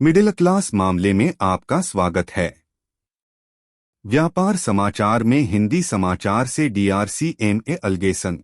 Middle class मामले में आपका स्वागत है। व्यापार समाचार में हिंदी समाचार से DRCMA allegation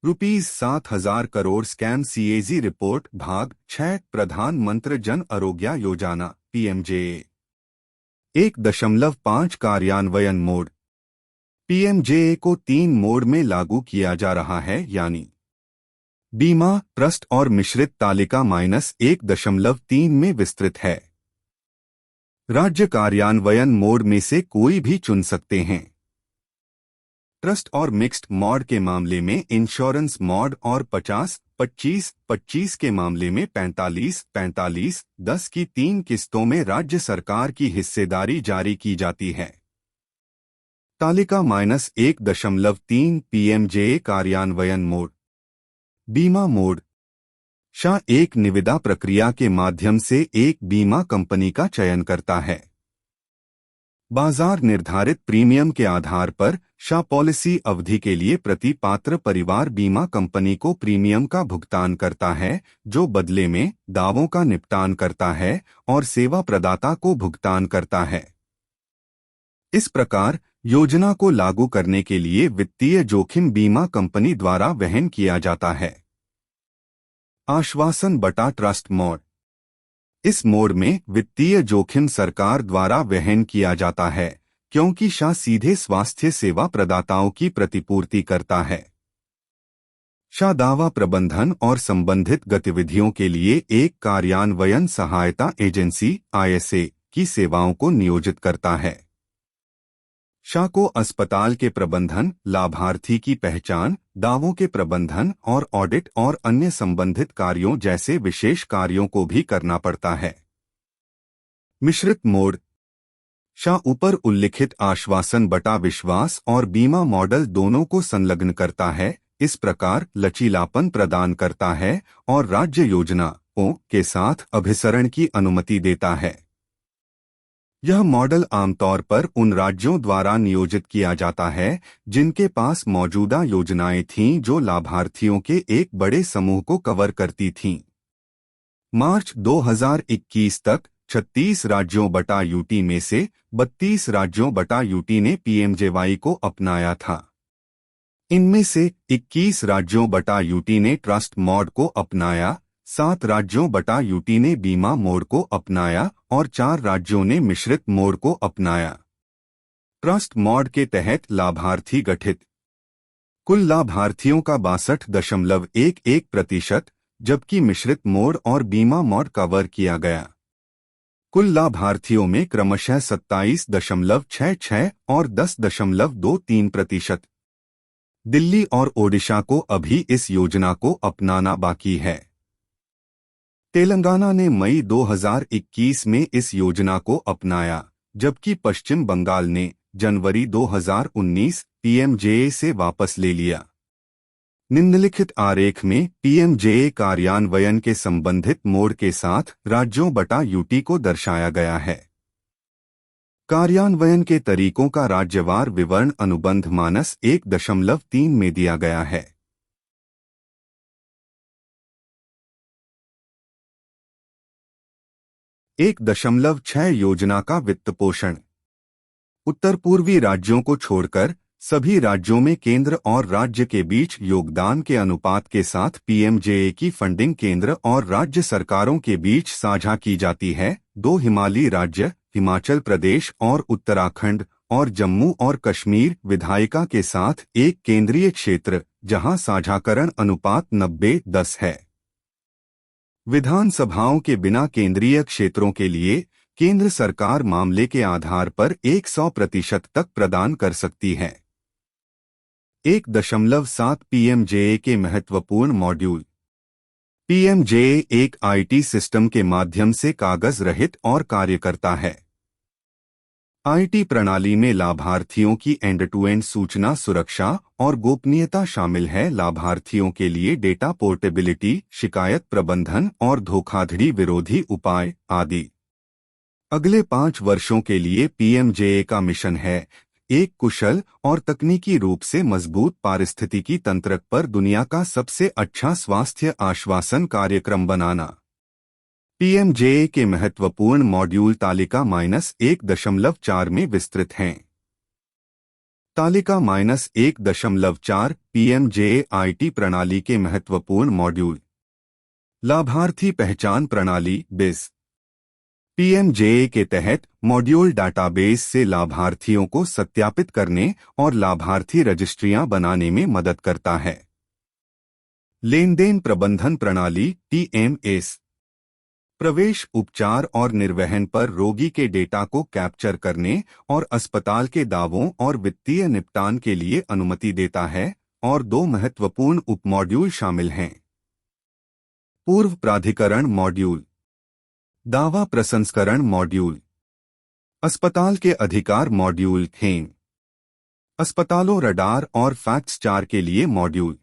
₹7,000 crore scam CAG report भाग 6 प्रधानमंत्री जन आरोग्य योजना PMJA 1.5 कार्यान्वयन मोड। PMJA को 3 मोड में लागू किया जा रहा है, यानी बीमा, ट्रस्ट और मिश्रित तालिका -1.3 में विस्तृत है। राज्य कार्यान्वयन मोड में से कोई भी चुन सकते हैं। ट्रस्ट और मिक्स्ड मॉड के मामले में इंश्योरेंस मॉड और 50-25-25 के मामले में 45-45-10 की 3 किस्तों में राज्य सरकार की हिस्सेदारी जारी की जाती है। तालिका -1.3 PMJA कार्यान्वयन मोड। बीमा मोड। शाह एक निविदा प्रक्रिया के माध्यम से एक बीमा कंपनी का चयन करता है। बाजार निर्धारित प्रीमियम के आधार पर शाह पॉलिसी अवधि के लिए प्रति पात्र परिवार बीमा कंपनी को प्रीमियम का भुगतान करता है, जो बदले में दावों का निपटान करता है और सेवा प्रदाता को भुगतान करता है। इस प्रकार योजना को लागू करने के लिए वित्तीय जोखिम बीमा कंपनी द्वारा वहन किया जाता है। आश्वासन बटा ट्रस्ट मोड। इस मोड में वित्तीय जोखिम सरकार द्वारा वहन किया जाता है, क्योंकि शाह सीधे स्वास्थ्य सेवा प्रदाताओं की प्रतिपूर्ति करता है। शाह दावा प्रबंधन और संबंधित गतिविधियों के लिए एक कार्यान्वयन सहायता एजेंसी ISA की सेवाओं को नियोजित करता है। शाह को अस्पताल के प्रबंधन, लाभार्थी की पहचान, दावों के प्रबंधन और ऑडिट और अन्य संबंधित कार्यों जैसे विशेष कार्यों को भी करना पड़ता है। मिश्रित मोड। शाह ऊपर उल्लिखित आश्वासन बटा विश्वास और बीमा मॉडल दोनों को संलग्न करता है, इस प्रकार लचीलापन प्रदान करता है और राज्य योजनाओं के साथ अभिसरण की अनुमति देता है। यह मॉडल आमतौर पर उन राज्यों द्वारा नियोजित किया जाता है जिनके पास मौजूदा योजनाएं थीं जो लाभार्थियों के एक बड़े समूह को कवर करती थीं। मार्च 2021 तक 36 राज्यों बटा UT में से 32 राज्यों बटा UT ने PMJY को अपनाया था। इनमें से 21 राज्यों बटा UT ने ट्रस्ट मोड को अपनाया, 7 राज्यों बटा UT ने बीमा मोड को अपनाया और 4 राज्यों ने मिश्रित मोड को अपनाया। ट्रस्ट मोड के तहत लाभार्थी गठित। कुल लाभार्थियों का 62.11%, जबकि मिश्रित मोड और बीमा मोड कवर किया गया। कुल लाभार्थियों में क्रमशः 27.66 और 10.23%। दिल्ली और ओडिशा को अभी इस योजना को अपनाना बाकी है। तेलंगाना ने मई 2021 में इस योजना को अपनाया, जबकि पश्चिम बंगाल ने जनवरी 2019 PMJA से वापस ले लिया। निम्नलिखित आरेख में PMJA कार्यान्वयन के संबंधित मोड के साथ राज्यों बटा UT को दर्शाया गया है। कार्यान्वयन के तरीकों का राज्यवार विवरण अनुबंध -1.3 में दिया गया है। 1.6 योजना का वित्तपोषण। उत्तर पूर्वी राज्यों को छोड़कर सभी राज्यों में केंद्र और राज्य के बीच योगदान के अनुपात के साथ PMJA की फंडिंग केंद्र और राज्य सरकारों के बीच साझा की जाती है। 2 हिमालयी राज्य हिमाचल प्रदेश और उत्तराखंड और जम्मू और कश्मीर विधायिका के साथ एक केंद्रीय क्षेत्र जहां साझाकरण अनुपात 90-10 है। विधानसभाओं के बिना केंद्रीय क्षेत्रों के लिए केंद्र सरकार मामले के आधार पर 100% तक प्रदान कर सकती है। 1.7 PMJA के महत्वपूर्ण मॉड्यूल। PMJA एक IT सिस्टम के माध्यम से कागज रहित और कार्य करता है। IT प्रणाली में लाभार्थियों की एंड-टू-एंड सूचना सुरक्षा और गोपनीयता शामिल है। लाभार्थियों के लिए डेटा पोर्टेबिलिटी, शिकायत प्रबंधन और धोखाधड़ी विरोधी उपाय आदि। अगले 5 वर्षों के लिए PMJA का मिशन है एक कुशल और तकनीकी रूप से मजबूत पारिस्थितिकी तंत्र पर दुनिया का सबसे अच्छा स्वास्थ्य आश्वासन कार्यक्रम बनाना। पीएमजेए के महत्वपूर्ण मॉड्यूल तालिका -1.4 में विस्तृत हैं। तालिका -1.4 पीएमजेए आईटी प्रणाली के महत्वपूर्ण मॉड्यूल। लाभार्थी पहचान प्रणाली बिस। पीएमजेए के तहत मॉड्यूल डाटाबेस से लाभार्थियों को सत्यापित करने और लाभार्थी रजिस्ट्रियां बनाने में मदद करता है। लेन देन प्रबंधन प्रणाली टीएमएस। प्रवेश, उपचार और निर्वहन पर रोगी के डेटा को कैप्चर करने और अस्पताल के दावों और वित्तीय निपटान के लिए अनुमति देता है और 2 महत्वपूर्ण उपमॉड्यूल शामिल हैं। पूर्व प्राधिकरण मॉड्यूल। दावा प्रसंस्करण मॉड्यूल। अस्पताल के अधिकार मॉड्यूल थेम। अस्पतालों रडार और फैक्ट्स 4 के लिए मॉड्यूल।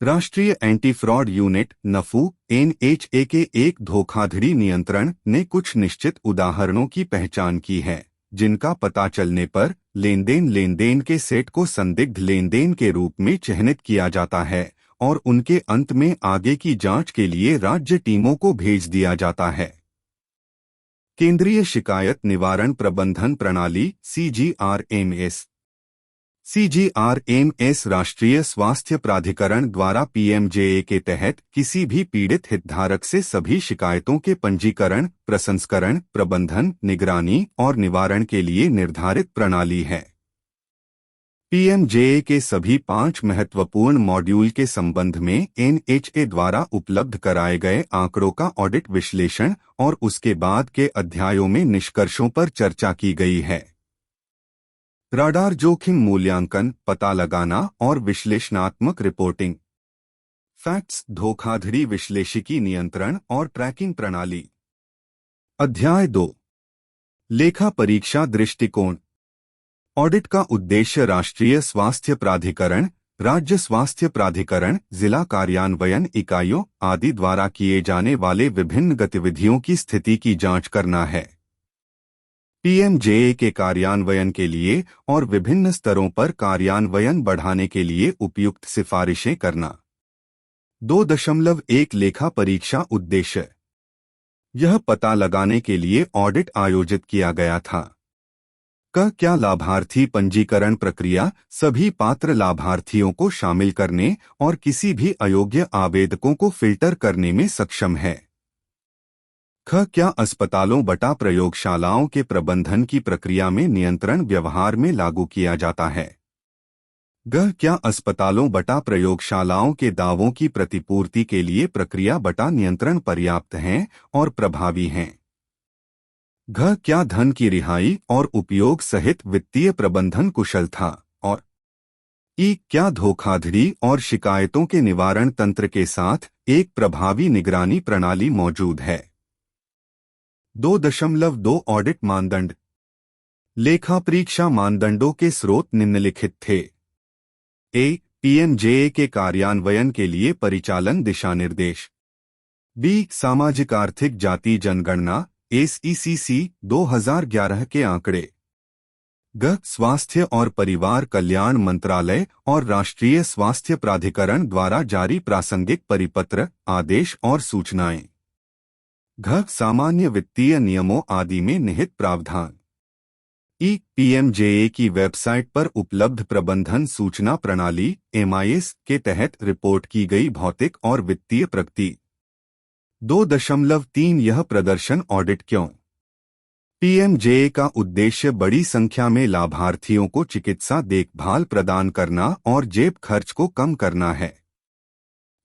राष्ट्रीय एंटी फ्रॉड यूनिट नफू एनएचए के एक धोखाधड़ी नियंत्रण ने कुछ निश्चित उदाहरणों की पहचान की है, जिनका पता चलने पर लेनदेन के सेट को संदिग्ध लेनदेन के रूप में चिह्नित किया जाता है और उनके अंत में आगे की जांच के लिए राज्य टीमों को भेज दिया जाता है। केंद्रीय शिकायत निवारण प्रबंधन प्रणाली सीजीआरएमएस। सीजीआरएमएस राष्ट्रीय स्वास्थ्य प्राधिकरण द्वारा पीएमजेए के तहत किसी भी पीड़ित हितधारक से सभी शिकायतों के पंजीकरण, प्रसंस्करण, प्रबंधन, निगरानी और निवारण के लिए निर्धारित प्रणाली है। पीएमजेए के सभी 5 महत्वपूर्ण मॉड्यूल के संबंध में एनएचए द्वारा उपलब्ध कराए गए आंकड़ों का ऑडिट विश्लेषण और उसके बाद के अध्यायों में निष्कर्षों पर चर्चा की गई है। राडार जोखिम मूल्यांकन, पता लगाना और विश्लेषणात्मक रिपोर्टिंग। फैक्ट्स धोखाधड़ी विश्लेषिकी नियंत्रण और ट्रैकिंग प्रणाली। अध्याय 2 लेखा परीक्षा दृष्टिकोण। ऑडिट का उद्देश्य राष्ट्रीय स्वास्थ्य प्राधिकरण, राज्य स्वास्थ्य प्राधिकरण, जिला कार्यान्वयन इकाइयों आदि द्वारा किए जाने वाले विभिन्न गतिविधियों की स्थिति की जांच करना है। पीएमजेए के कार्यान्वयन के लिए और विभिन्न स्तरों पर कार्यान्वयन बढ़ाने के लिए उपयुक्त सिफारिशें करना। 2.1 लेखा परीक्षा उद्देश्य। यह पता लगाने के लिए ऑडिट आयोजित किया गया था क्या लाभार्थी पंजीकरण प्रक्रिया सभी पात्र लाभार्थियों को शामिल करने और किसी भी अयोग्य आवेदकों को फिल्टर करने में सक्षम है। क्या अस्पतालों बटा प्रयोगशालाओं के प्रबंधन की प्रक्रिया में नियंत्रण व्यवहार में लागू किया जाता है। क्या अस्पतालों बटा प्रयोगशालाओं के दावों की प्रतिपूर्ति के लिए प्रक्रिया बटा नियंत्रण पर्याप्त हैं और प्रभावी हैं। क्या धन की रिहाई और उपयोग सहित वित्तीय प्रबंधन कुशल था और क्या धोखाधड़ी और शिकायतों के निवारण तंत्र के साथ एक प्रभावी निगरानी प्रणाली मौजूद है। 2.2 ऑडिट मानदंड। लेखा परीक्षा मानदंडों के स्रोत निम्नलिखित थे। पीएमजेए के कार्यान्वयन के लिए परिचालन दिशानिर्देश। बी सामाजिक आर्थिक जाति जनगणना SECC 2011 के आंकड़े। स्वास्थ्य और परिवार कल्याण मंत्रालय और राष्ट्रीय स्वास्थ्य प्राधिकरण द्वारा जारी प्रासंगिक परिपत्र, आदेश और सूचनाएं। सामान्य वित्तीय नियमों आदि में निहित प्रावधान। पीएमजेए की वेबसाइट पर उपलब्ध प्रबंधन सूचना प्रणाली MIS के तहत रिपोर्ट की गई भौतिक और वित्तीय प्रगति। 2.3 यह प्रदर्शन ऑडिट क्यों। पीएमजेए का उद्देश्य बड़ी संख्या में लाभार्थियों को चिकित्सा देखभाल प्रदान करना और जेब खर्च को कम करना है।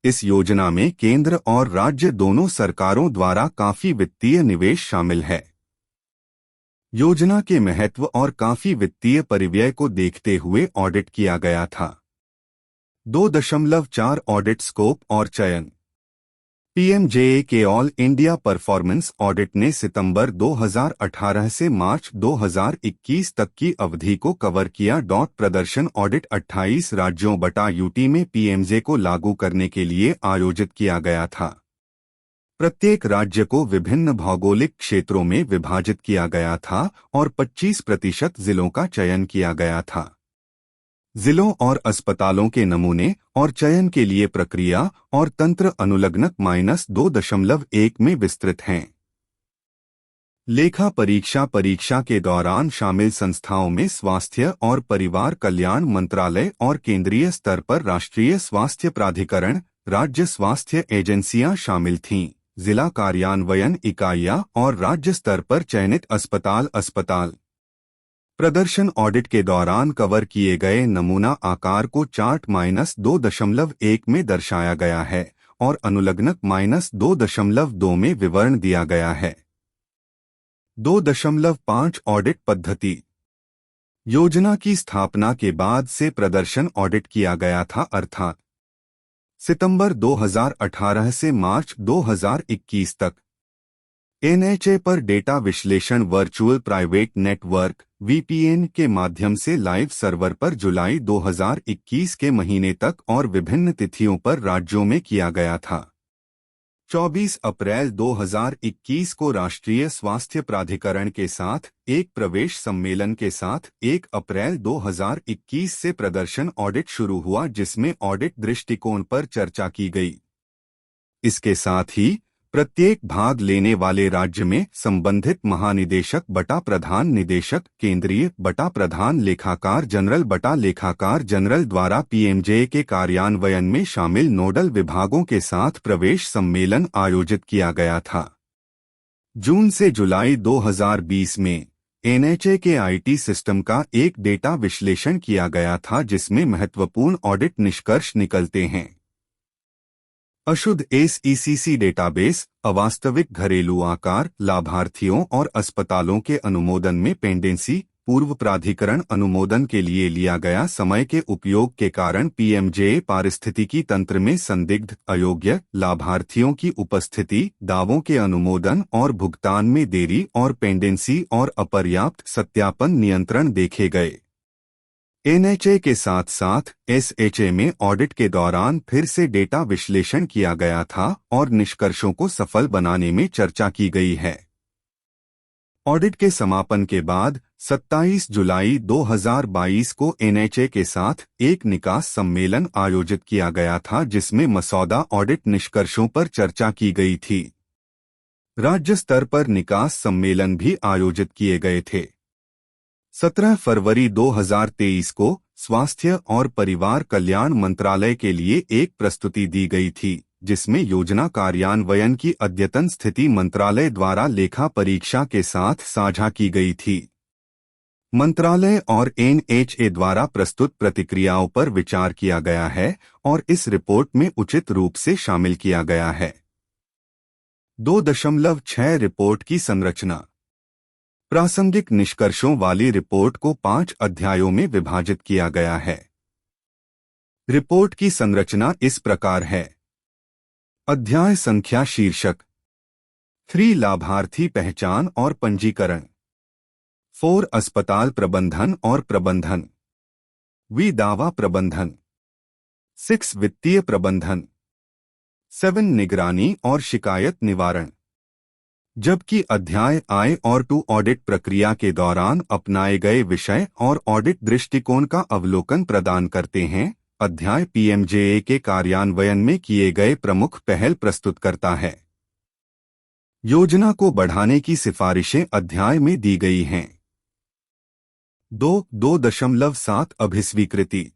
इस योजना में केंद्र और राज्य दोनों सरकारों द्वारा काफी वित्तीय निवेश शामिल है। योजना के महत्व और काफी वित्तीय परिव्यय को देखते हुए ऑडिट किया गया था। 2.4 ऑडिट स्कोप और चयन। पीएमजेए के ऑल इंडिया परफॉर्मेंस ऑडिट ने सितंबर 2018 से मार्च 2021 तक की अवधि को कवर किया। प्रदर्शन ऑडिट 28 राज्यों बटा यूटी में पीएमजे को लागू करने के लिए आयोजित किया गया था। प्रत्येक राज्य को विभिन्न भौगोलिक क्षेत्रों में विभाजित किया गया था और 25% जिलों का चयन किया गया था। जिलों और अस्पतालों के नमूने और चयन के लिए प्रक्रिया और तंत्र अनुलग्नक -2.1 में विस्तृत हैं। लेखा परीक्षा के दौरान शामिल संस्थाओं में स्वास्थ्य और परिवार कल्याण मंत्रालय और केंद्रीय स्तर पर राष्ट्रीय स्वास्थ्य प्राधिकरण, राज्य स्वास्थ्य एजेंसियां शामिल थीं, जिला कार्यान्वयन इकाइयां और राज्य स्तर पर चयनित अस्पताल। प्रदर्शन ऑडिट के दौरान कवर किए गए नमूना आकार को चार्ट -2.1 में दर्शाया गया है और अनुलग्नक -2.2 में विवरण दिया गया है। 2.5 ऑडिट पद्धति। योजना की स्थापना के बाद से प्रदर्शन ऑडिट किया गया था, अर्थात सितंबर 2018 से मार्च 2021 तक। एनएचए पर डेटा विश्लेषण वर्चुअल प्राइवेट नेटवर्क (वीपीएन) के माध्यम से लाइव सर्वर पर जुलाई 2021 के महीने तक और विभिन्न तिथियों पर राज्यों में किया गया था। 24 अप्रैल 2021 को राष्ट्रीय स्वास्थ्य प्राधिकरण के साथ एक प्रवेश सम्मेलन के साथ 1 अप्रैल 2021 से प्रदर्शन ऑडिट शुरू हुआ, जिसमें ऑडिट दृष्टिकोण पर चर्चा की गई। इसके साथ ही प्रत्येक भाग लेने वाले राज्य में संबंधित महानिदेशक बटा प्रधान निदेशक केंद्रीय बटा प्रधान लेखाकार जनरल द्वारा पीएमजे के कार्यान्वयन में शामिल नोडल विभागों के साथ प्रवेश सम्मेलन आयोजित किया गया था। जून से जुलाई 2020 में एनएचए के आईटी सिस्टम का एक डेटा विश्लेषण किया गया था, जिसमें महत्वपूर्ण ऑडिट निष्कर्ष निकलते हैं। अशुद्ध एसईसीसी डेटाबेस, अवास्तविक घरेलू आकार, लाभार्थियों और अस्पतालों के अनुमोदन में पेंडेंसी, पूर्व प्राधिकरण अनुमोदन के लिए लिया गया समय के उपयोग के कारण पीएमजे पारिस्थितिकी तंत्र में संदिग्ध अयोग्य लाभार्थियों की उपस्थिति, दावों के अनुमोदन और भुगतान में देरी और पेंडेंसी और अपर्याप्त सत्यापन नियंत्रण देखे गए। एनएचए के साथ साथ एसएचए में ऑडिट के दौरान फिर से डेटा विश्लेषण किया गया था और निष्कर्षों को सफल बनाने में चर्चा की गई है। ऑडिट के समापन के बाद 27 जुलाई 2022 को एनएचए के साथ एक निकास सम्मेलन आयोजित किया गया था, जिसमें मसौदा ऑडिट निष्कर्षों पर चर्चा की गई थी। राज्य स्तर पर निकास सम्मेलन भी आयोजित किए गए थे। 17 फरवरी 2023 को स्वास्थ्य और परिवार कल्याण मंत्रालय के लिए एक प्रस्तुति दी गई थी, जिसमें योजना कार्यान्वयन की अद्यतन स्थिति मंत्रालय द्वारा लेखा परीक्षा के साथ साझा की गई थी। मंत्रालय और एनएचए द्वारा प्रस्तुत प्रतिक्रियाओं पर विचार किया गया है और इस रिपोर्ट में उचित रूप से शामिल किया गया है। 2.6 रिपोर्ट की संरचना। प्रासंगिक निष्कर्षों वाली रिपोर्ट को 5 अध्यायों में विभाजित किया गया है। रिपोर्ट की संरचना इस प्रकार है। अध्याय संख्या शीर्षक 3 लाभार्थी पहचान और पंजीकरण, 4 अस्पताल प्रबंधन और प्रबंधन, वी दावा प्रबंधन, 6 वित्तीय प्रबंधन, 7 निगरानी और शिकायत निवारण। जबकि अध्याय आय और टू ऑडिट प्रक्रिया के दौरान अपनाए गए विषय और ऑडिट दृष्टिकोण का अवलोकन प्रदान करते हैं। अध्याय पीएमजेए के कार्यान्वयन में किए गए प्रमुख पहल प्रस्तुत करता है। योजना को बढ़ाने की सिफारिशें अध्याय में दी गई हैं। 2.7 अभिस्वीकृति।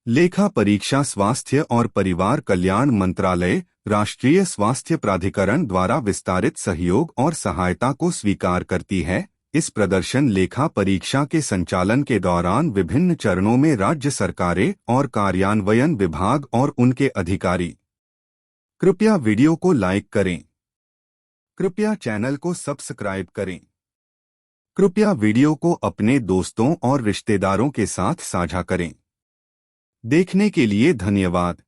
लेखा परीक्षा स्वास्थ्य और परिवार कल्याण मंत्रालय, राष्ट्रीय स्वास्थ्य प्राधिकरण द्वारा विस्तारित सहयोग और सहायता को स्वीकार करती है। इस प्रदर्शन लेखा परीक्षा के संचालन के दौरान विभिन्न चरणों में राज्य सरकारें और कार्यान्वयन विभाग और उनके अधिकारी। कृपया वीडियो को लाइक करें। कृपया चैनल को सब्सक्राइब करें। कृपया वीडियो को अपने दोस्तों और रिश्तेदारों के साथ साझा करें। देखने के लिए धन्यवाद।